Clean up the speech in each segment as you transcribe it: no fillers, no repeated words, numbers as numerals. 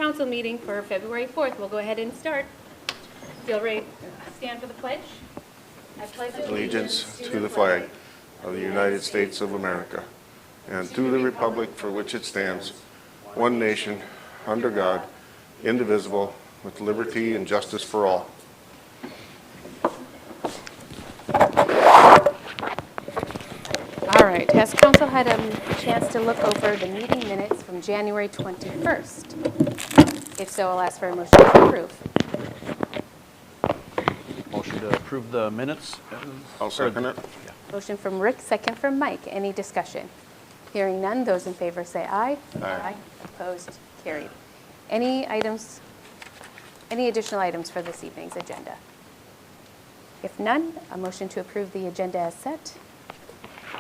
council meeting for February 4th. We'll go ahead and start. Feel ready to stand for the pledge. I pledge Allegiance to the flag of the United States of America and to the republic for which it stands, one nation, under God, indivisible, with liberty and justice for all. All right, has council had a chance to look over the meeting minutes from January 21st? If so, I'll ask for a motion to approve. Motion to approve the minutes. I'll second it. Motion from Rick, second from Mike. Any discussion? Hearing none, those in favor say aye. Aye. Opposed? Carried. Any additional items for this evening's agenda? If none, a motion to approve the agenda as set.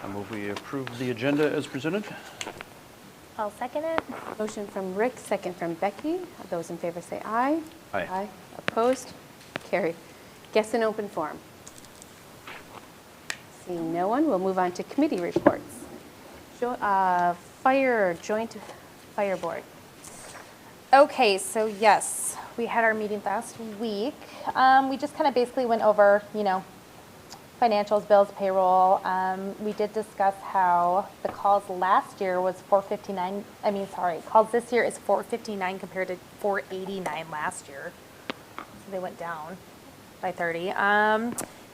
I move we approve the agenda as presented. I'll second it. Motion from Rick, second from Becky. Those in favor say aye. Aye. Opposed? Carried. Guests in open forum. Seeing no one, we'll move on to committee reports. Joint Fire Board. Okay, so yes, we had our meeting last week. We just kind of basically went over, financials, bills, payroll. We did discuss how the calls last year was 459. Calls this year is 459 compared to 489 last year. So they went down by 30.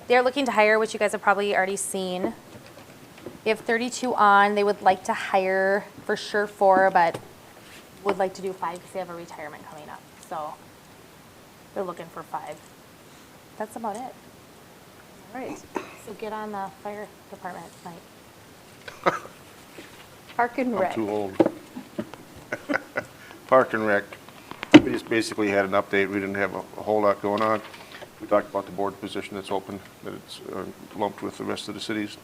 They're looking to hire, which you guys have probably already seen. They have 32 on. They would like to hire for sure 4, but would like to do 5 because they have a retirement coming up. So they're looking for 5. That's about it. All right. So get on the fire department tonight. Park and Rec. I'm too old. Park and Rec. We just basically had an update. We didn't have a whole lot going on. We talked about the board position that's open, that it's lumped with the rest of the cities.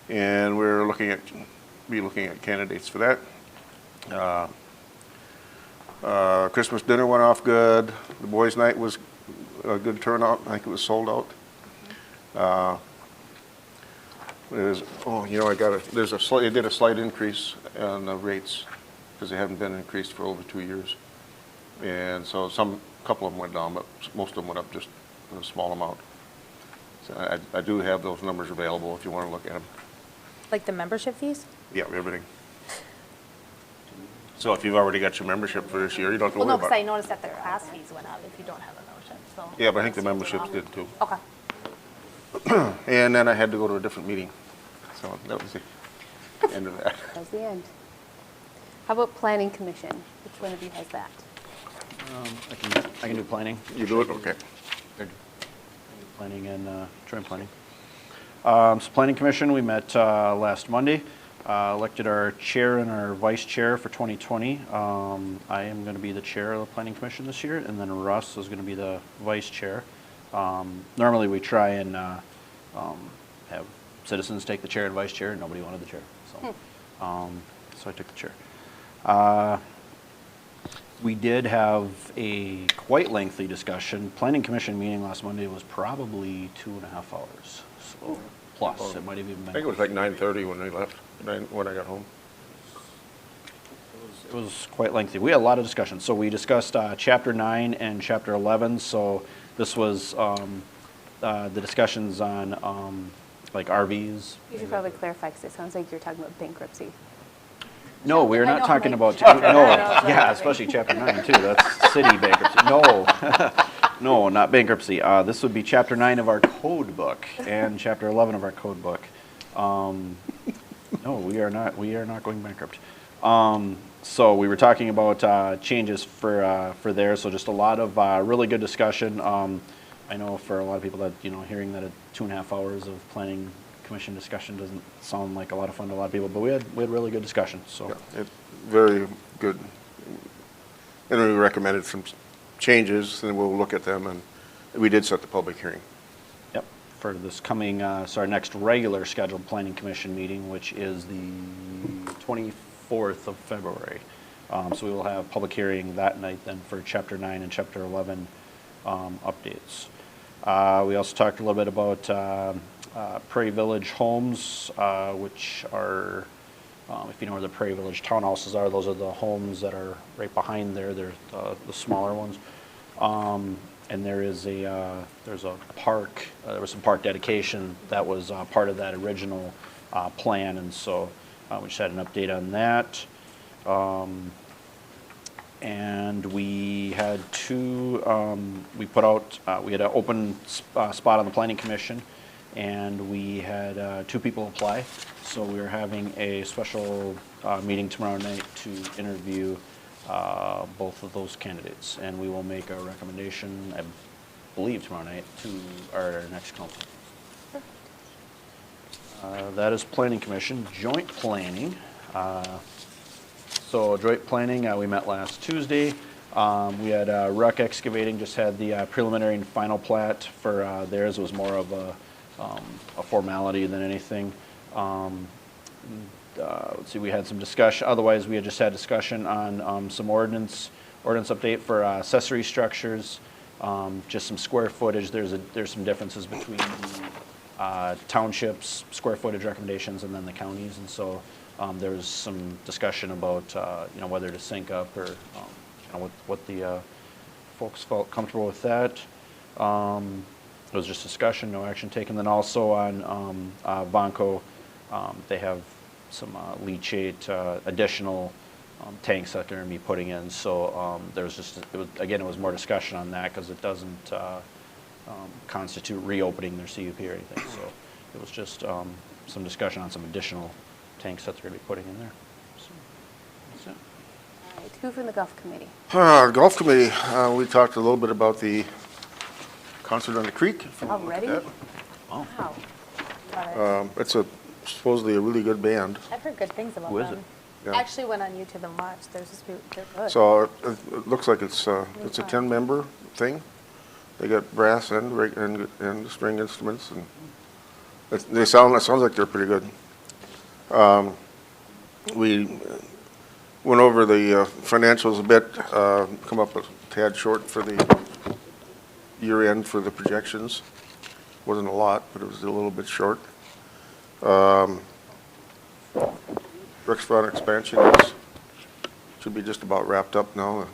And we're looking at candidates for that. Christmas dinner went off good. The boys' night was a good turnout. I think it was sold out. They did a slight increase on the rates because they haven't been increased for over 2 years. And so a couple of them went down, but most of them went up just a small amount. So I do have those numbers available if you want to look at them. Like the membership fees? Yeah, everything. So if you've already got your membership for this year, you don't have to Well, worry no, about because I it. noticed that their pass fees went up if you don't have a membership. So Yeah, but I think the memberships did too. Okay. And then I had to go to a different meeting. So that was the end of that. That was the end. How about Planning Commission? Which one of you has that? I can do planning. You do it? Okay. Planning and joint planning. So Planning Commission, we met last Monday. Elected our chair and our vice chair for 2020. I am going to be the chair of the Planning Commission this year, and then Russ is going to be the vice chair. Normally we try and have citizens take the chair and vice chair, and nobody wanted the chair. So, so I took the chair. We did have a quite lengthy discussion. Planning Commission meeting last Monday was probably 2.5 hours. So plus, it might have even been. I think it was like 9:30 when they left, when I got home. It was quite lengthy. We had a lot of discussion. So we discussed Chapter 9 and Chapter 11. So this was the discussions on like RVs. You should probably clarify because it sounds like you're talking about bankruptcy. No, we're I not know, talking like, about, Chapter no, 9. yeah, especially Chapter 9 too. That's city bankruptcy. No, no, not bankruptcy. This would be Chapter 9 of our code book and Chapter 11 of our code book. No, we are not going bankrupt. So we were talking about changes for there. So just a lot of really good discussion. I know for a lot of people that, hearing that 2.5 hours of planning commission discussion doesn't sound like a lot of fun to a lot of people, but we had really good discussion. So Yeah, very good. And we recommended some changes, and we'll look at them, and we did set the public hearing. yep, for this coming, so our next regular scheduled planning commission meeting, which is the 24th of February. So we will have public hearing that night then for Chapter 9 and Chapter 11 updates. We also talked a little bit about Prairie Village homes, which are If you know where the Prairie Village townhouses are, those are the homes that are right behind there. They're the smaller ones. And there's a park, there was some park dedication that was part of that original plan, and so we just had an update on that. And we had we put out, we had an open spot on the Planning Commission, and we had 2 people apply. So we're having a special meeting tomorrow night to interview both of those candidates, and we will make a recommendation, I believe, tomorrow night to our next council. That is Planning Commission. Joint Planning. So joint planning, we met last Tuesday. We had Ruck Excavating just had the preliminary and final plat for theirs. It was more of a formality than anything. Let's see, we had some discussion. Otherwise, we had just had discussion on some ordinance update for accessory structures, just some square footage. There's some differences between the townships' square footage recommendations and then the counties, and so there was some discussion about whether to sync up or what the folks felt comfortable with that. It was just discussion, no action taken. Then also on Vanco, they have some leachate additional tanks that they're going to be putting in. So there was just, it was more discussion on that because it doesn't constitute reopening their CUP or anything. So it was just some discussion on some additional tanks that they're going to be putting in there. So that's it. All right, who from the Gulf Committee? Golf Committee, we talked a little bit about the concert on the creek. if you wanna look at Already? that. Oh, Wow. Love it. It's supposedly a really good band. I've heard good things about Who is them. it? Yeah. I actually went on YouTube and watched. They're good. So it looks like it's a 10-member thing. They got brass and string instruments, and it sounds like they're pretty good. We went over the financials a bit, come up a tad short for the year end for the projections. Wasn't a lot, but it was a little bit short. Rexfront expansion should be just about wrapped up now.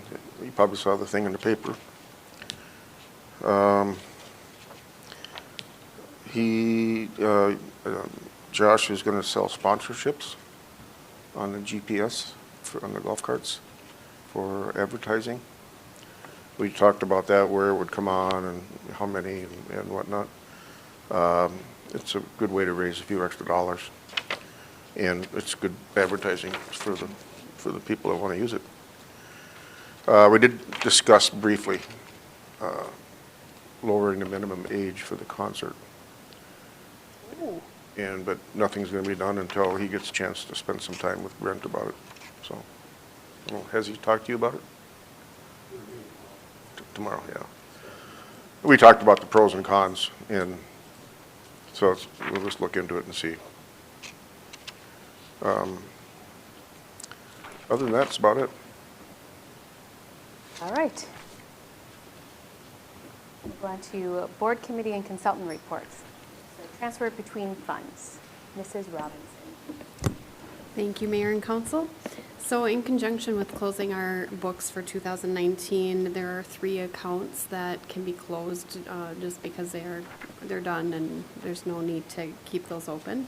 You probably saw the thing in the paper. Josh is going to sell sponsorships on the GPS on the golf carts for advertising. We talked about that, where it would come on and how many and whatnot. It's a good way to raise a few extra dollars, and it's good advertising for the people that want to use it. We did discuss briefly lowering the minimum age for the concert, but nothing's going to be done until he gets a chance to spend some time with Brent about it. So, well, has he talked to you about it? Tomorrow, yeah. We talked about the pros and cons, and so we'll just look into it and see. Other than that, that's about it. All right. We'll go on to board committee and consultant reports. So transfer between funds. Mrs. Robinson. Thank you, Mayor and Council. So in conjunction with closing our books for 2019, there are 3 accounts that can be closed just because they're done and there's no need to keep those open.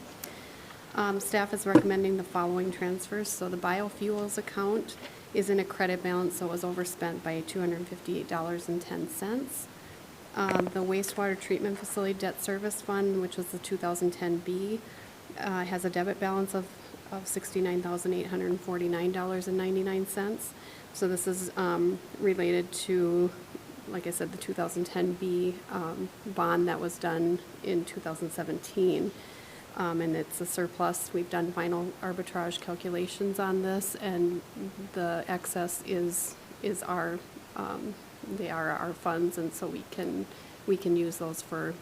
Staff is recommending the following transfers. So the biofuels account is in a credit balance, so it was overspent by $258.10. The wastewater treatment facility debt service fund, which was the 2010B, has a debit balance of $69,849.99. So this is related to, like I said, the 2010B bond that was done in 2017. And it's a surplus. We've done final arbitrage calculations on this, and the excess is our, they are our funds, and so we can use those for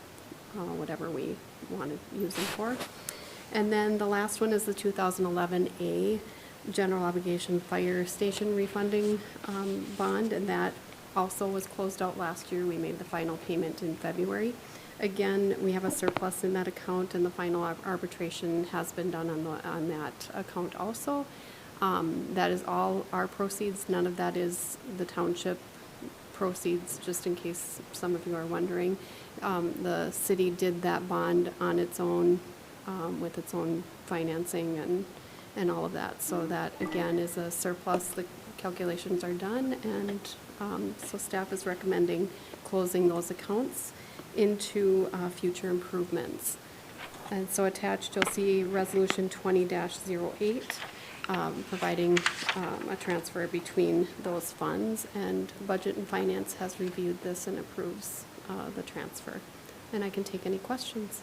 whatever we want to use them for. And then the last one is the 2011A general obligation fire station refunding bond, and that also was closed out last year. We made the final payment in February. Again, we have a surplus in that account, and the final arbitration has been done on that account also. That is all our proceeds. None of that is the township proceeds, just in case some of you are wondering. The city did that bond on its own, with its own financing and all of that. So that, again, is a surplus. The calculations are done, and so staff is recommending closing those accounts into future improvements. And so attached, you'll see Resolution 20-08, providing a transfer between those funds. And Budget and Finance has reviewed this and approves the transfer. And I can take any questions.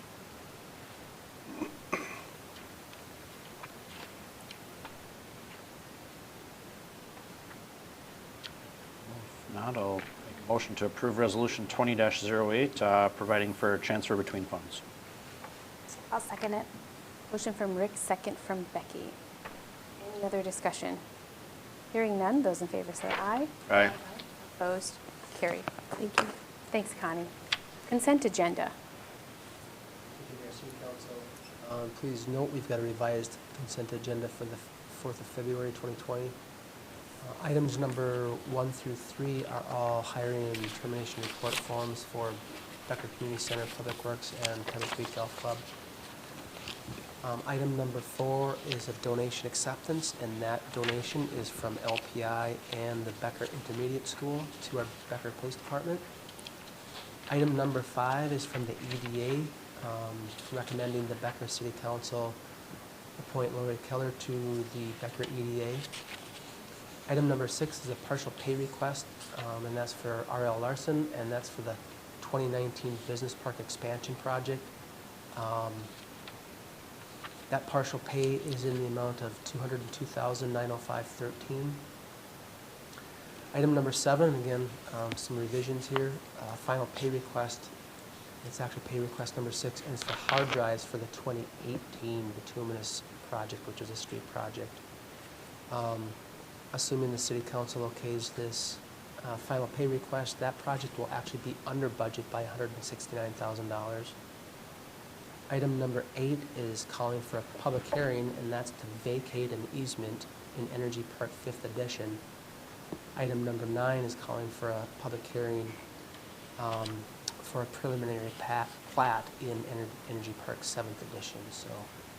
If not, I'll make a motion to approve Resolution 20-08, providing for transfer between funds. I'll second it. Motion from Rick, second from Becky. Any other discussion? Hearing none, those in favor say aye. Aye. Opposed? Carried. Thank you. Thanks, Connie. Consent agenda. Thank you, Mayor, City Council. Please note, we've got a revised consent agenda for the 4th of February, 2020. Items number 1 through 3 are all hiring and termination report forms for Becker Community Center, Public Works, and Pebble Creek Golf Club. Item number 4 is a donation acceptance, and that donation is from LPI and the Becker Intermediate School to our Becker Police Department. Item number 5 is from the EDA, recommending the Becker City Council appoint Lori Keller to the Becker EDA. Item number 6 is a partial pay request, and that's for R.L. Larson, and that's for the 2019 Business Park Expansion Project. That partial pay is in the amount of $202,905.13. Item number 7, again, some revisions here. Final pay request, it's actually pay request number 6, and it's for hard drives for the 2018 Bituminous project, which is a street project. Assuming the city council okays this final pay request, that project will actually be under budget by $169,000. Item number 8 is calling for a public hearing, and that's to vacate an easement in Energy Park 5th Edition. Item number 9 is calling for a public hearing for a preliminary plat in Energy Park 7th Edition. So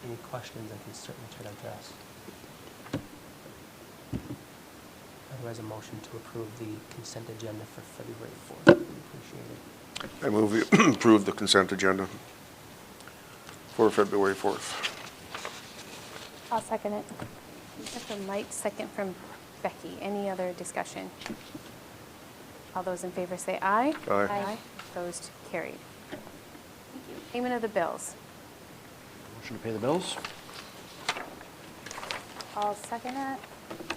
any questions I can certainly try to address. Otherwise, a motion to approve the consent agenda for February 4th. We appreciate it. I move we approve the consent agenda for February 4th. I'll second it. Motion from Mike, second from Becky. Any other discussion? All those in favor say aye. Aye. Aye. Opposed? Carried. Thank you. Payment of the bills. Motion to pay the bills? I'll second it.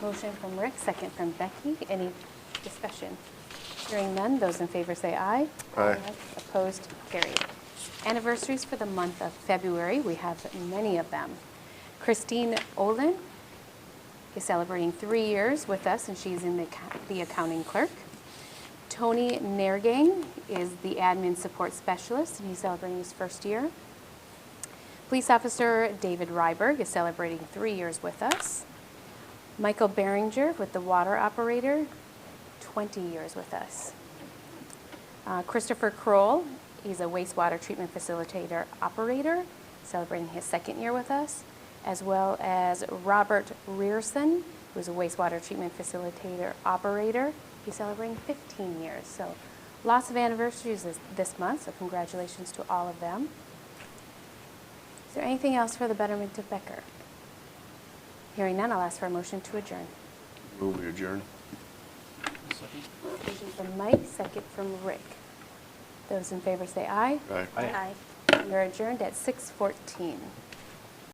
Motion from Rick, second from Becky. Any discussion? Hearing none, those in favor say aye. Aye. Opposed? Carried. Anniversaries for the month of February, we have many of them. Christine Olin is celebrating 3 years with us, and she's in the accounting clerk. Tony Nergang is the admin support specialist, and he's celebrating his first year. Police Officer David Ryberg is celebrating 3 years with us. Michael Behringer with the water operator, 20 years with us. Christopher Kroll, he's a wastewater treatment facilitator operator, celebrating his 2nd year with us, as well as Robert Rearson, who's a wastewater treatment facilitator operator. He's celebrating 15 years. So lots of anniversaries this month, so congratulations to all of them. Is there anything else for the betterment of Becker? Hearing none, I'll ask for a motion to adjourn. Move we adjourn. Motion from Mike, second from Rick. Those in favor say aye. Aye. Aye. You're adjourned at 6:14.